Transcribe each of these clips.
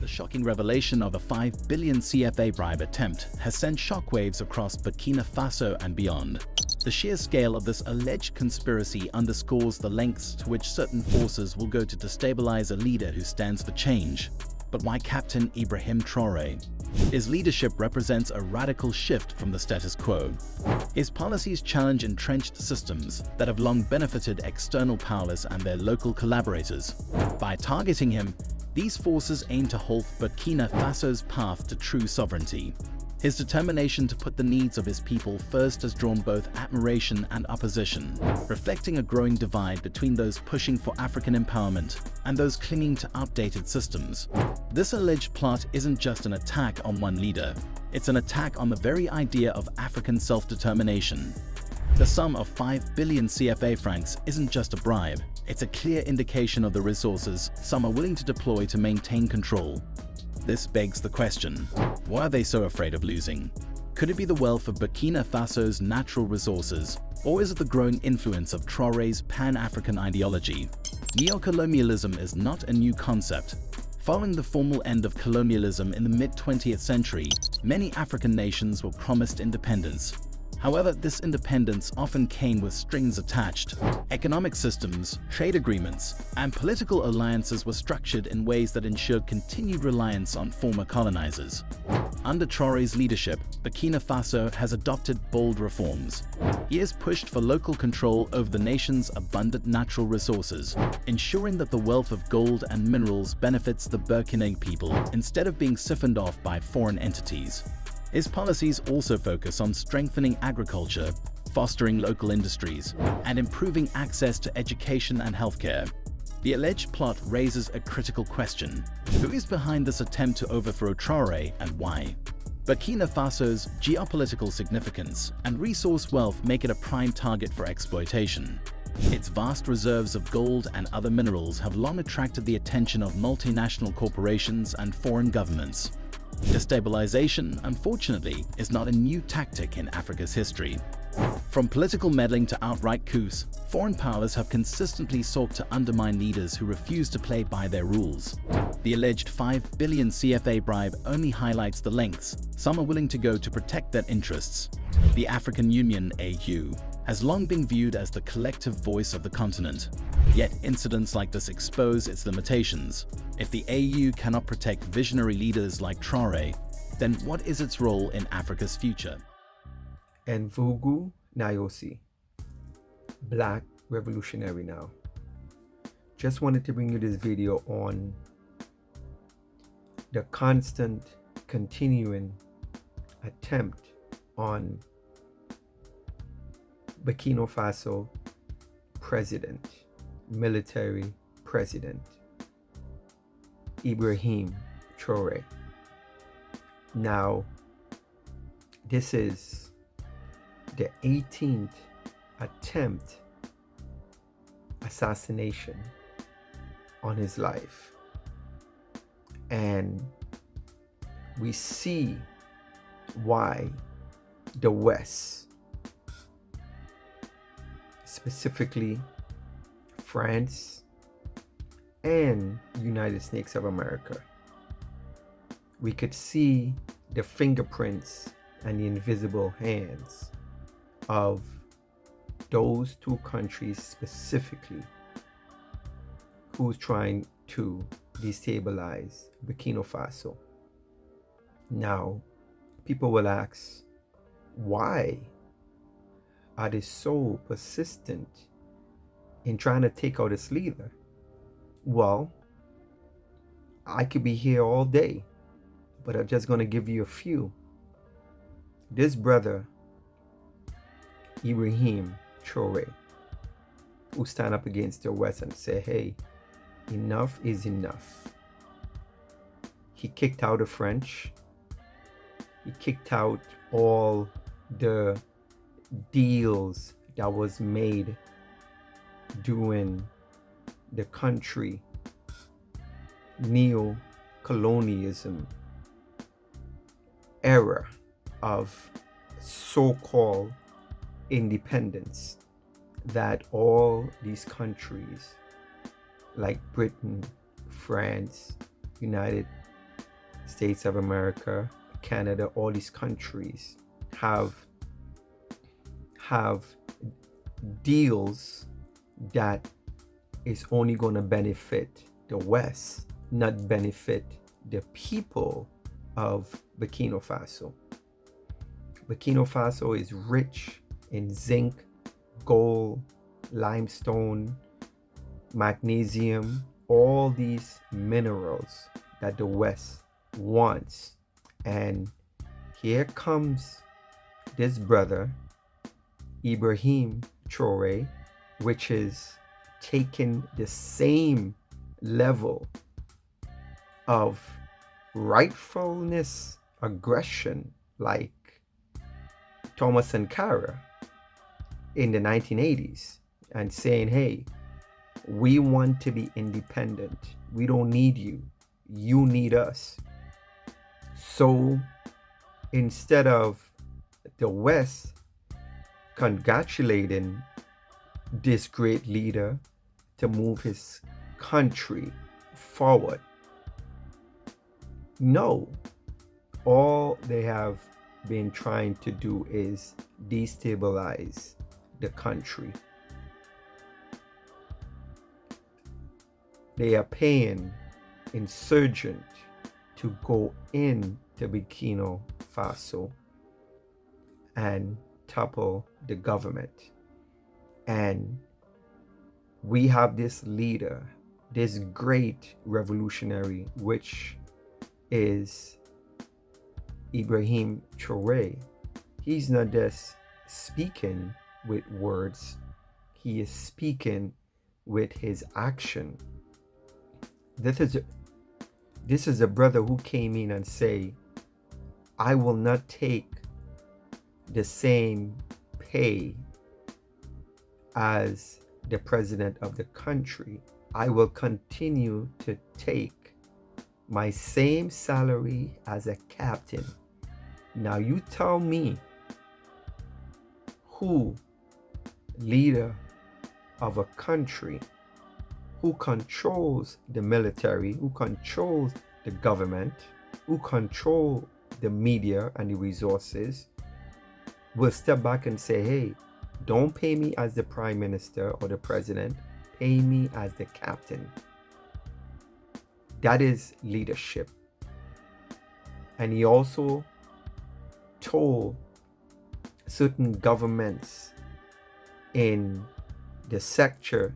The shocking revelation of a 5 billion CFA bribe attempt has sent shockwaves across Burkina Faso and beyond. The sheer scale of this alleged conspiracy underscores the lengths to which certain forces will go to destabilize a leader who stands for change. But why Captain Ibrahim Traoré? His leadership represents a radical shift from the status quo. His policies challenge entrenched systems that have long benefited external powers and their local collaborators. By targeting him, these forces aim to halt Burkina Faso's path to true sovereignty. His determination to put the needs of his people first has drawn both admiration and opposition, reflecting a growing divide between those pushing for African empowerment and those clinging to outdated systems. This alleged plot isn't just an attack on one leader, it's an attack on the very idea of African self-determination. The sum of 5 billion CFA francs isn't just a bribe, it's a clear indication of the resources some are willing to deploy to maintain control. This begs the question, why are they so afraid of losing? Could it be the wealth of Burkina Faso's natural resources, or is it the growing influence of Traoré's Pan-African ideology? Neocolonialism is not a new concept. Following the formal end of colonialism in the mid-20th century, many African nations were promised independence. However, this independence often came with strings attached. Economic systems, trade agreements, and political alliances were structured in ways that ensured continued reliance on former colonizers. Under Traoré's leadership, Burkina Faso has adopted bold reforms. He has pushed for local control over the nation's abundant natural resources, ensuring that the wealth of gold and minerals benefits the Burkina people instead of being siphoned off by foreign entities. His policies also focus on strengthening agriculture, fostering local industries, and improving access to education and healthcare. The alleged plot raises a critical question. Who is behind this attempt to overthrow Traoré and why? Burkina Faso's geopolitical significance and resource wealth make it a prime target for exploitation. Its vast reserves of gold and other minerals have long attracted the attention of multinational corporations and foreign governments. Destabilization, unfortunately, is not a new tactic in Africa's history. From political meddling to outright coups, foreign powers have consistently sought to undermine leaders who refuse to play by their rules. The alleged 5 billion CFA bribe only highlights the lengths some are willing to go to protect their interests. The African Union (AU) has long been viewed as the collective voice of the continent. Yet incidents like this expose its limitations. If the AU cannot protect visionary leaders like Traoré, then what is its role in Africa's future? Nvugu Nayosi, Black Revolutionary now. Just wanted to bring you this video on the constant, continuing attempt on Burkina Faso president, military president, Ibrahim Traoré. Now, this is the 18th attempt assassination on his life. And we see why the West, specifically France and United States of America, we could see the fingerprints and the invisible hands of those two countries specifically who's trying to destabilize Burkina Faso. Now, people will ask, why are they so persistent in trying to take out this leader? Well, I could be here all day, but I'm just going to give you a few. This brother, Ibrahim Traoré, who stand up against the West and say, hey, enough is enough. He kicked out the French. He kicked out all the deals that was made during the country neo-colonialism era of so-called independence that all these countries like Britain, France, United States of America, Canada, all these countries have deals that is only going to benefit the West, not benefit the people of Burkina Faso. Burkina Faso is rich in zinc, gold, limestone, magnesium, all these minerals that the West wants. And here comes this brother, Ibrahim Traoré, which is taking the same level of rightfulness, aggression, like Thomas Sankara in the 1980s, and saying, hey, we want to be independent. We don't need you. You need us. So instead of the West congratulating this great leader to move his country forward, no, all they have been trying to do is destabilize the country. They are paying insurgent to go into Burkina Faso and topple the government. And we have this leader, this great revolutionary, which is Ibrahim Traoré. He's not just speaking with words, he is speaking with his action. This is a brother who came in and say, I will not take the same pay as the president of the country. I will continue to take my same salary as a captain. Now you tell me who leader of a country who controls the military, who controls the government, who control the media and the resources, will step back and say, hey, don't pay me as the prime minister or the president, pay me as the captain. That is leadership. And he also told certain governments in the sector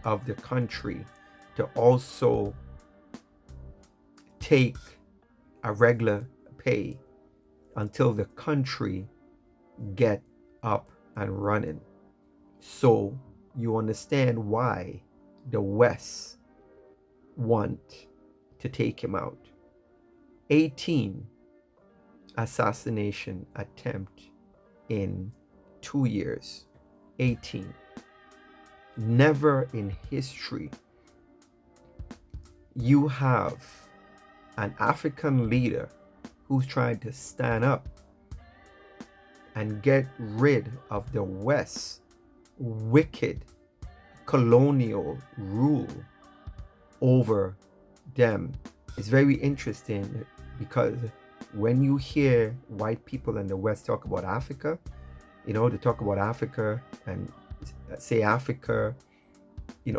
of the country to also take a regular pay until the country get up and running. So you understand why the West want to take him out. 18 assassination attempt in 2 years. 18. Never in history you have an African leader who's trying to stand up and get rid of the West's wicked colonial rule over them. It's very interesting because when you hear white people in the West talk about Africa, they talk about Africa and say Africa,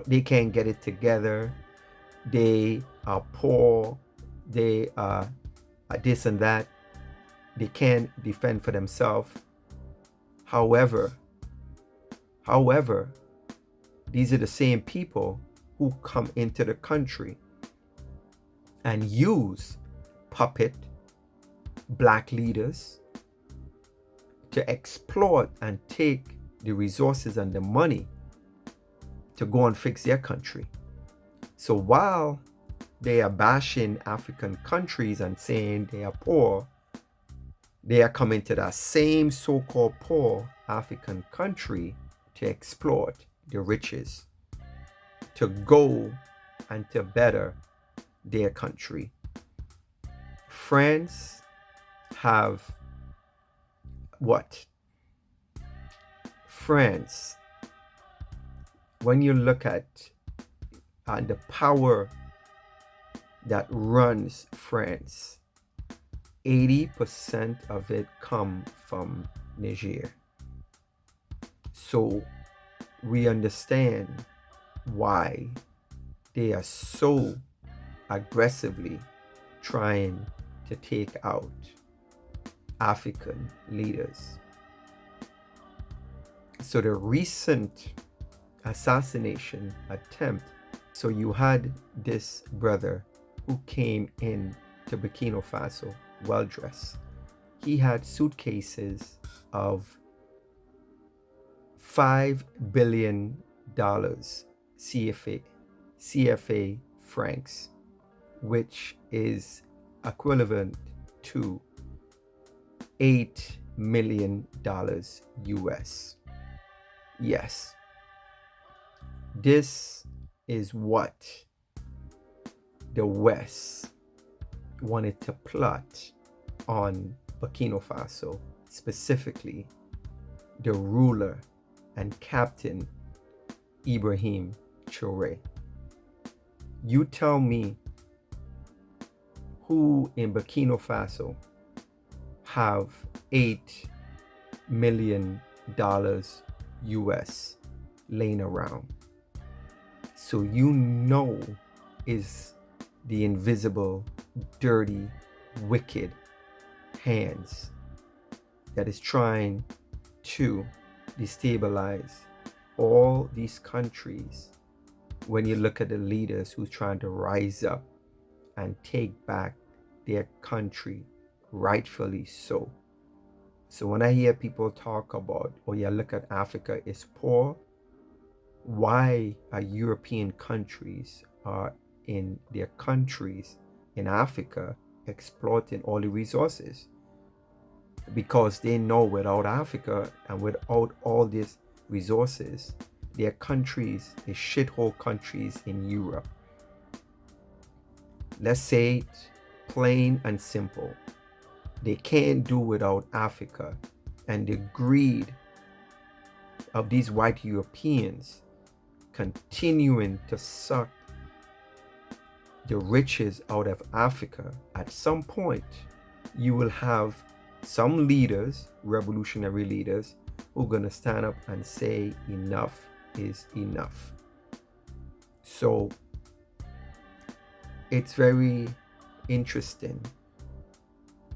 they can't get it together. They are poor. They are this and that. They can't defend for themselves. However, these are the same people who come into the country and use puppet black leaders to exploit and take the resources and the money to go and fix their country. So while they are bashing African countries and saying they are poor, they are coming to that same so-called poor African country to exploit the riches, to go and to better their country. France have what? France, when you look at the power that runs France, 80% of it come from Niger. So we understand why they are so aggressively trying to take out African leaders. So the recent assassination attempt, so you had this brother who came in to Burkina Faso well dressed. He had suitcases of $5 billion CFA francs, which is equivalent to $8 million US. Yes, this is what the West wanted to plot on Burkina Faso, specifically the ruler and Captain Ibrahim Traoré. You tell me who in Burkina Faso have $8 million US laying around. So you know is the invisible, dirty, wicked hands that is trying to destabilize all these countries. When you look at the leaders who's trying to rise up and take back their country, rightfully so. So when I hear people talk about, oh yeah, look at Africa is poor, why are European countries are in their countries in Africa exploiting all the resources? Because they know without Africa and without all these resources, their countries, the shithole countries in Europe. Let's say it plain and simple. They can't do without Africa, and the greed of these white Europeans continuing to suck the riches out of Africa. At some point, you will have some leaders, revolutionary leaders, who are going to stand up and say enough is enough. So it's very interesting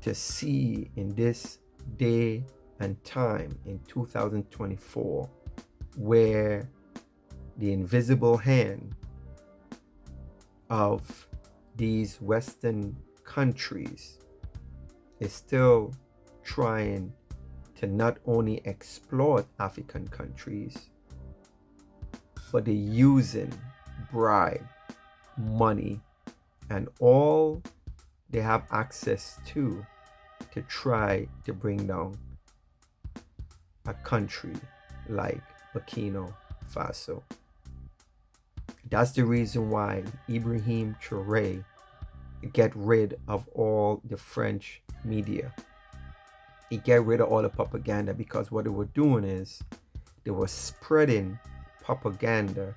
to see in this day and time in 2024 where the invisible hand of these Western countries is still trying to not only exploit African countries, but they're using bribe, money, and all they have access to try to bring down a country like Burkina Faso. That's the reason why Ibrahim Traoré get rid of all the French media. He get rid of all the propaganda, because what they were doing is they were spreading propaganda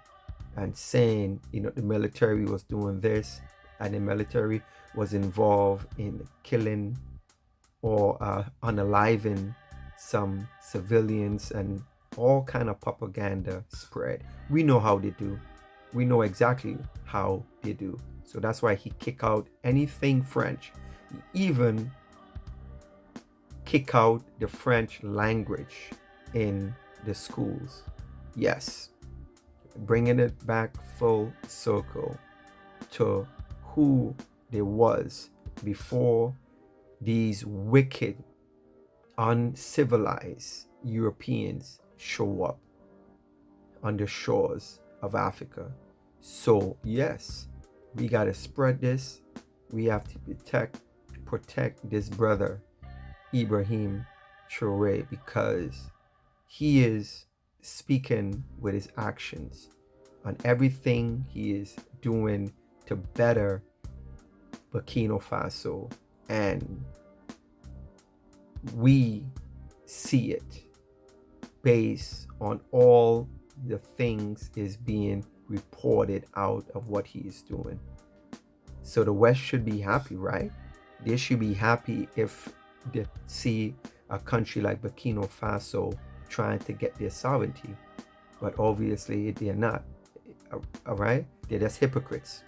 and saying, the military was doing this and the military was involved in killing or unaliving some civilians, and all kind of propaganda spread. We know how they do. We know exactly how they do. So that's why he kick out anything French. He even kick out the French language in the schools. Yes, bringing it back full circle to who they was before these wicked, uncivilized Europeans show up on the shores of Africa. So yes, we got to spread this. We have to protect this brother Ibrahim Traoré, because he is speaking with his actions on everything he is doing to better Burkina Faso, and we see it based on all the things is being reported out of what he is doing. So the West should be happy, right? They should be happy if they see a country like Burkina Faso trying to get their sovereignty. But obviously they're not. All right? They're just hypocrites.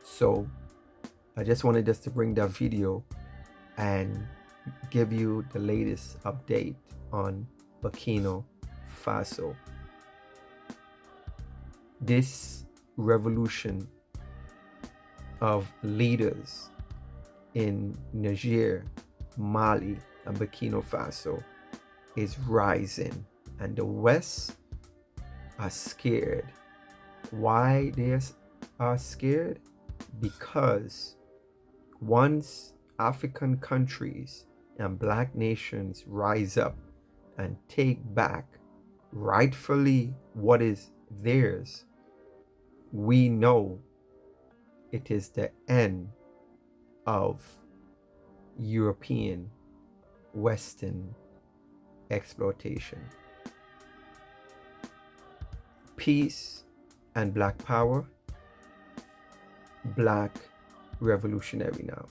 So I just wanted us to bring that video and give you the latest update on Burkina Faso. This revolution of leaders in Niger, Mali, and Burkina Faso is rising, and the West are scared. Why they are scared? Because once African countries and black nations rise up and take back rightfully what is theirs, we know it is the end of European Western exploitation. Peace and black power, black revolutionary now.